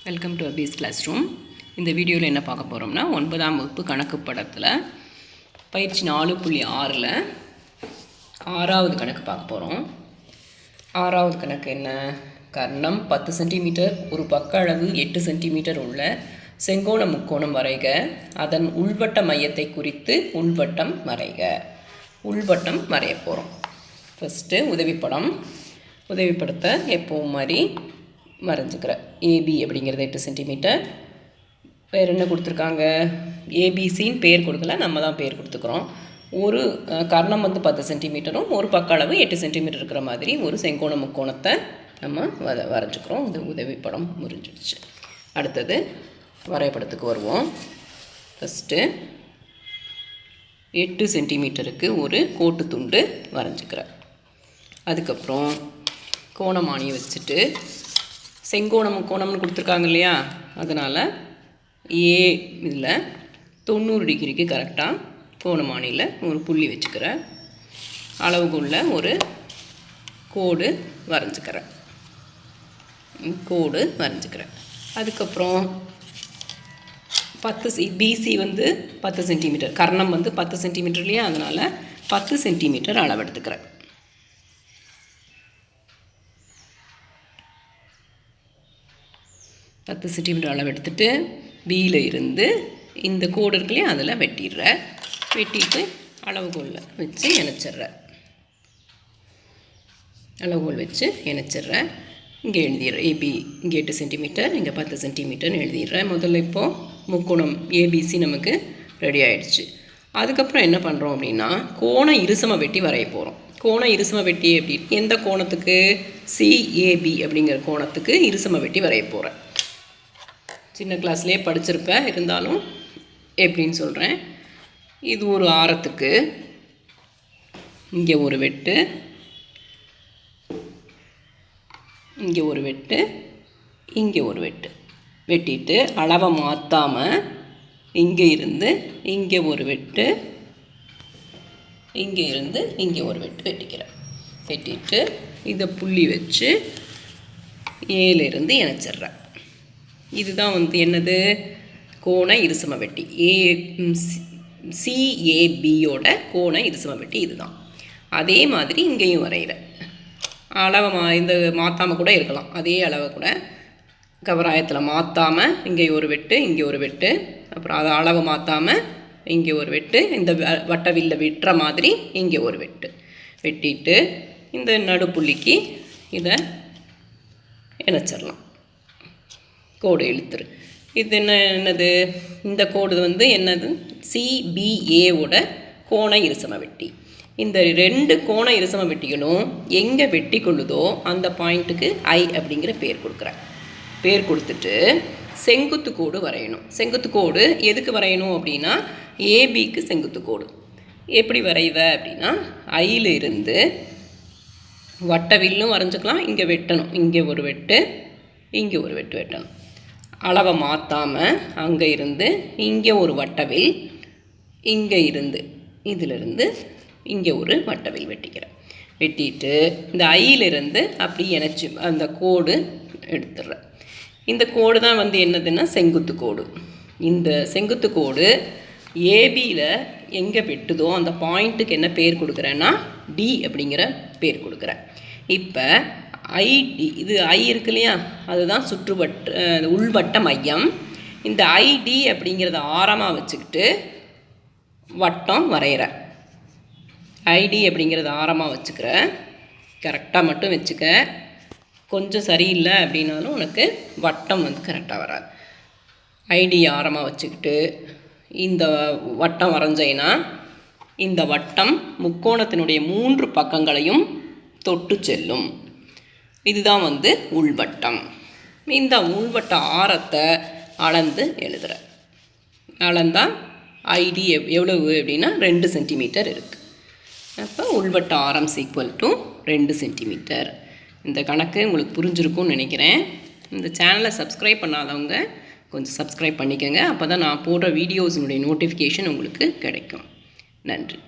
Welcome to Abi's class room. இந்த வீடியோவில் என்ன பார்க்க போகிறோம்னா 9ஆம் வகுப்பு கணக்கு படத்தில் பயிற்சி 4.6ல் 6வது கணக்கு பார்க்க போகிறோம். 6வது கணக்கு என்ன? கர்ணம் 10 சென்டிமீட்டர், ஒரு பக்க அளவு 8 சென்டிமீட்டர் உள்ள செங்கோண முக்கோணம் வரைக. அதன் உள்வட்ட மையத்தை குறித்து உள்வட்டம் வரைக. உள்வட்டம் வரைய போகிறோம். ஃபஸ்ட்டு உதவிப்படத்தை எப்போவும் மாதிரி வரைஞ்சிக்கிறேன். ஏபி அப்படிங்கிறது 8 சென்டிமீட்டர். வேறு என்ன கொடுத்துருக்காங்க? ஏபிசின்னு பேர் கொடுக்கல, நம்ம தான் பேர் கொடுத்துக்கிறோம். ஒரு கர்ணம் 10 சென்டிமீட்டரும் ஒரு பக்க அளவு 8 சென்டிமீட்டர் இருக்கிற மாதிரி ஒரு செங்கோண முக்கோணத்தை நம்ம வரைஞ்சிக்கிறோம். இந்த உதவிப்படம் முடிஞ்சிடுச்சு. அடுத்தது வரைபடத்துக்கு வருவோம். ஃபஸ்ட்டு 8 சென்டிமீட்டருக்கு ஒரு கோட்டு துண்டு வரைஞ்சிக்கிறேன். அதுக்கப்புறம் கோணமானியை வச்சுட்டு செங்கோணம் முக்கோணம்னு கொடுத்துருக்காங்க இல்லையா, அதனால் ஏ இதில் 90 டிகிரிக்கு கரெக்டாக கோணமானியில் ஒரு புள்ளி வச்சுக்கிறேன். அளவுக்குள்ள ஒரு கோடு வரைஞ்சிக்கிறேன். அதுக்கப்புறம் பிசி 10 சென்டிமீட்டர், கர்ணம் 10 சென்டிமீட்டர் இல்லையா, அதனால் 10 சென்டிமீட்டர் அளவு எடுத்துக்கிறேன். அளவு எடுத்துகிட்டு பியில் இருந்து இந்த கோடு இருக்கு இல்லையா, அதில் வெட்டிட்டு அளவுகோலில் வச்சு இணைச்சிட்றேன். இங்கே எழுதிடுறேன். ஏபி இங்கே 8 சென்டிமீட்டர், இங்கே 10 சென்டிமீட்டர்னு எழுதிடுறேன். முதல்ல இப்போது முக்கோணம் ஏபிசி நமக்கு ரெடி ஆகிடுச்சு. அதுக்கப்புறம் என்ன பண்ணுறோம் அப்படின்னா, கோண இருசம வெட்டி வரைய போகிறோம். கோண இருசம வெட்டி எப்படி, எந்த கோணத்துக்கு? சிஏபி அப்படிங்கிற கோணத்துக்கு இருசம வெட்டி வரைய போகிறேன். சின்ன கிளாஸ்லேயே படிச்சிருப்பேன், இருந்தாலும் எப்படின்னு சொல்கிறேன். இது ஒரு ஆரத்துக்கு இங்கே ஒரு வெட்டு, இங்கே ஒரு வெட்டு, இங்கே ஒரு வெட்டு வெட்டிட்டு அளவை மாற்றாமல் இங்கே இருந்து இங்கே ஒரு வெட்டு, இங்கே இருந்து இங்கே ஒரு வெட்டு வெட்டிக்கிறேன். வெட்டிட்டு இதை புள்ளி வச்சு ஏலேருந்து இணைச்சிட்றேன். இதுதான் என்னது? கோண இருசம வெட்டி. சிஏபியோட கோண இருசம வெட்டி இதுதான். அதே மாதிரி இங்கேயும் வரைகிறேன். அளவை இந்த மாற்றாமல் கூட இருக்கலாம். அதே அளவை கூட கவராயத்தில் மாற்றாமல் இங்கே ஒரு வெட்டு, இங்கே ஒரு வெட்டு, அப்புறம் அதை அளவை மாற்றாமல் இங்கே ஒரு வெட்டு, இந்த வட்டவில்லை வெட்டுற மாதிரி இங்கே ஒரு வெட்டு வெட்டிட்டு இந்த நடுப்புள்ளிக்கு இதை இணைச்சிடலாம். கோடு இழுத்துரு. இது என்னது? இந்த கோடு என்னது? சிபிஏவோட கோண இருசம வெட்டி. இந்த 2 கோண இருசம வெட்டிகளும் எங்கே வெட்டி கொள்ளுதோ அந்த பாயிண்ட்டுக்கு ஐ அப்படிங்கிற பேர் கொடுக்குறேன். பேர் கொடுத்துட்டு செங்குத்து கோடு வரையணும். செங்குத்து கோடு எதுக்கு வரையணும் அப்படின்னா, ஏபிக்கு செங்குத்து கோடு. எப்படி வரைவ அப்படின்னா, ஐயில் இருந்து வட்டவில்லும் வரைஞ்சிக்கலாம். இங்கே வெட்டணும். இங்கே ஒரு வெட்டு, இங்கே ஒரு வெட்டு வெட்டணும். அளவை மாற்றாமல் அங்கே இருந்து இங்கே ஒரு வட்டவில், இங்கே இருந்து இதிலிருந்து இங்கே ஒரு வட்டவில் வெட்டிக்கிறேன். வெட்டிட்டு இந்த ஐயிலிருந்து அப்படி இணைச்சி அந்த கோடு எடுத்துடுறேன். இந்த கோடு தான் என்னதுன்னா செங்குத்து கோடு. இந்த செங்குத்து கோடு ஏபியில் எங்கே வெட்டுதோ அந்த பாயிண்ட்டுக்கு என்ன பேர் கொடுக்குறேன்னா டி அப்படிங்கிற பேர் கொடுக்குறேன். இப்போ ஐடி, இது ஐ இருக்கு இல்லையா, அதுதான் உள்வட்ட மையம். இந்த ஐடி அப்படிங்கிறத ஆரமாக வச்சுக்கிட்டு வட்டம் வரைகிறேன். ஐடி அப்படிங்கிறத ஆரமாக வச்சுக்கிறேன். கரெக்டாக மட்டும் வச்சுக்க. கொஞ்சம் சரியில்லை அப்படின்னாலும் உனக்கு வட்டம் கரெக்டாக வராது. ஐடி ஆரமாக வச்சுக்கிட்டு இந்த வட்டம் வரைஞ்சேன்னா இந்த வட்டம் முக்கோணத்தினுடைய 3 பக்கங்களையும் தொட்டு செல்லும். இதுதான் உள்வட்டம். இந்த உள்வட்ட ஆரத்தை அளந்து எழுதுகிறேன். அளந்தால் ஐடி எவ்வளவு அப்படின்னா 2 சென்டிமீட்டர் இருக்குது. அப்போ உள்வட்ட ஆரம் = 2 சென்டிமீட்டர். இந்த கணக்கு உங்களுக்கு புரிஞ்சிருக்கும்னு நினைக்கிறேன். இந்த சேனலை சப்ஸ்கிரைப் பண்ணாதவங்க கொஞ்சம் சப்ஸ்கிரைப் பண்ணிக்கோங்க. அப்போ தான் நான் போடுற வீடியோஸினுடைய நோட்டிஃபிகேஷன் உங்களுக்கு கிடைக்கும். நன்றி.